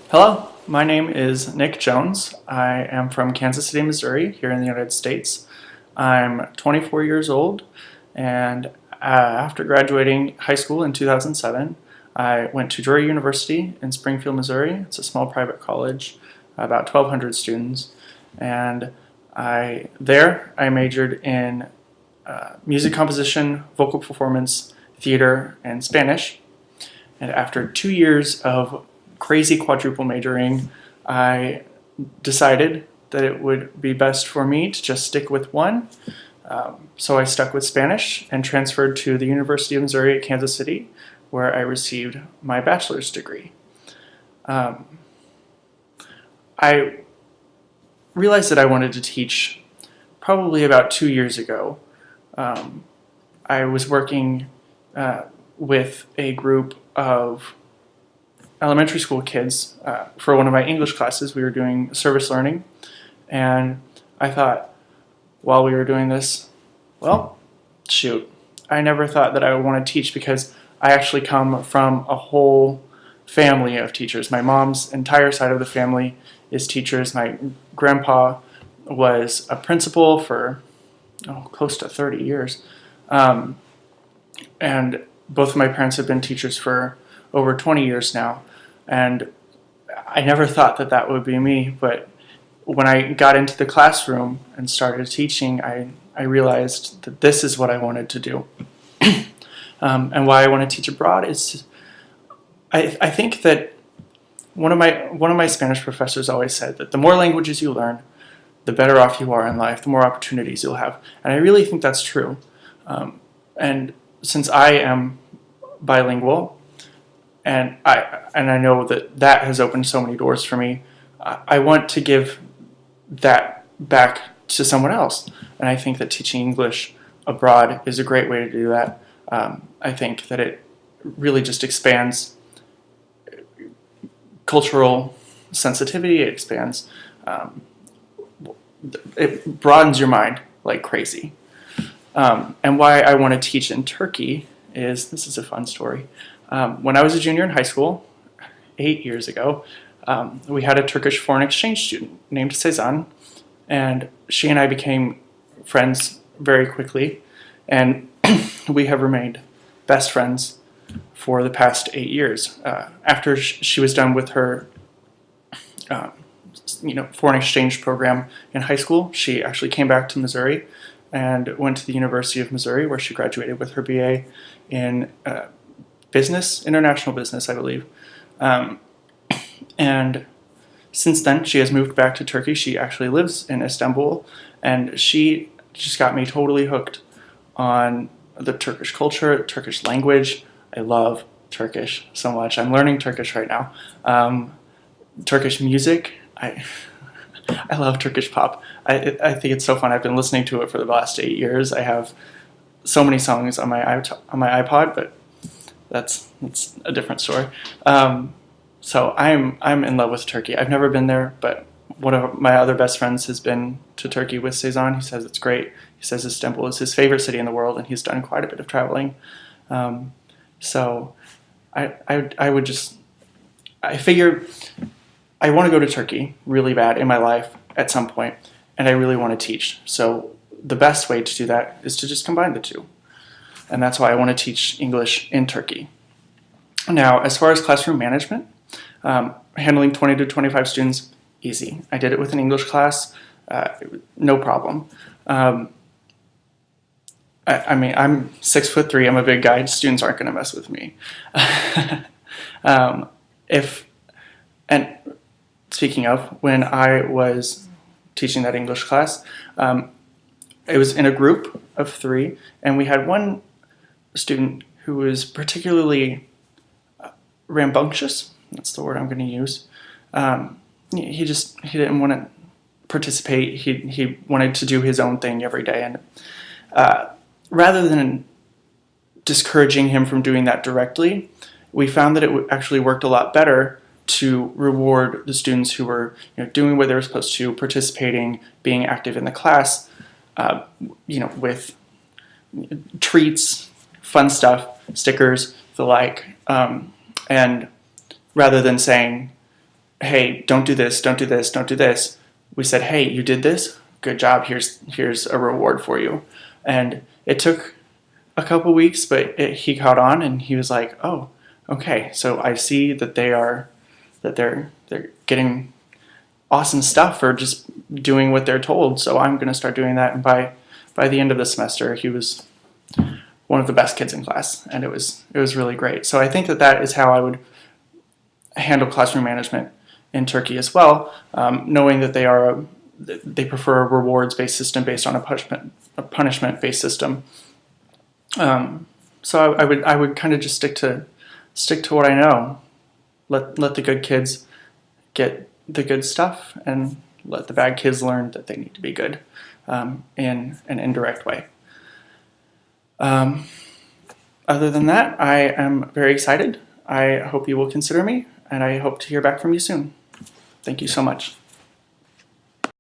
Hello, my name is Nick Jones. I am from Kansas City, Missouri, here in the United States. I'm 24 years old, and after graduating high school in 2007, I went to Drury University in Springfield, Missouri. It's a small private college, about 1,200 students, and I majored in music composition, vocal performance, theater, and Spanish. And after 2 years of crazy quadruple majoring, I decided that it would be best for me to just stick with one. So I stuck with Spanish and transferred to the University of Missouri at Kansas City, where I received my bachelor's degree. Um, I realized that I wanted to teach probably about 2 years ago. Um, I was working with a group of elementary school kids for one of my English classes. We were doing service learning, and I thought, while we were doing this, well, shoot, I never thought that I would want to teach because I actually come from a whole family of teachers. My mom's entire side of the family is teachers. My grandpa was a principal for close to 30 years. And both of my parents have been teachers for over 20 years now. And I never thought that that would be me, but when I got into the classroom and started teaching, I realized that this is what I wanted to do. And why I want to teach abroad is I think that one of my Spanish professors always said that the more languages you learn, the better off you are in life, the more opportunities you'll have. And I really think that's true. And since I am bilingual, and I know that that has opened so many doors for me, I want to give that back to someone else. And I think that teaching English abroad is a great way to do that. I think that it really just expands cultural sensitivity. It expands, it broadens your mind like crazy. And why I want to teach in Turkey is, this is a fun story. When I was a junior in high school, 8 years ago, we had a Turkish foreign exchange student named Sezan, and she and I became friends very quickly, and we have remained best friends for the past 8 years. After she was done with her foreign exchange program in high school, she actually came back to Missouri and went to the University of Missouri, where she graduated with her BA in international business, I believe. And since then, she has moved back to Turkey. She actually lives in Istanbul, and she just got me totally hooked on the Turkish culture, Turkish language. I love Turkish so much. I'm learning Turkish right now. Turkish music, I love Turkish pop. I think it's so fun. I've been listening to it for the last 8 years. I have so many songs on my iPod, but that's a different story. So I'm in love with Turkey. I've never been there, but one of my other best friends has been to Turkey with Sezan. He says it's great. He says Istanbul is his favorite city in the world, and he's done quite a bit of traveling. So I figure I want to go to Turkey really bad in my life at some point, and I really want to teach. So the best way to do that is to just combine the two. And that's why I want to teach English in Turkey. Now, as far as classroom management, handling 20 to 25 students, easy. I did it with an English class, no problem. I'm 6'3", I'm a big guy, students aren't going to mess with me. And speaking of, when I was teaching that English class, it was in a group of 3, and we had one student who was particularly rambunctious. That's the word I'm going to use. He didn't want to participate. He wanted to do his own thing every day, and rather than discouraging him from doing that directly, we found that it actually worked a lot better to reward the students who were doing what they were supposed to, participating, being active in the class, with treats, fun stuff, stickers, the like, and rather than saying, hey, don't do this, don't do this, don't do this. We said, hey, you did this, good job. Here's a reward for you. And it took a couple weeks, but he caught on, and he was like, oh, okay, so I see that they're getting awesome stuff for just doing what they're told. So I'm going to start doing that. And by the end of the semester, he was one of the best kids in class, and it was really great. So I think that is how I would handle classroom management in Turkey as well, knowing that they prefer a rewards-based system based on a punishment-based system. So I would kind of just stick to what I know. Let the good kids get the good stuff, and let the bad kids learn that they need to be good in an indirect way. Other than that, I am very excited. I hope you will consider me, and I hope to hear back from you soon. Thank you so much.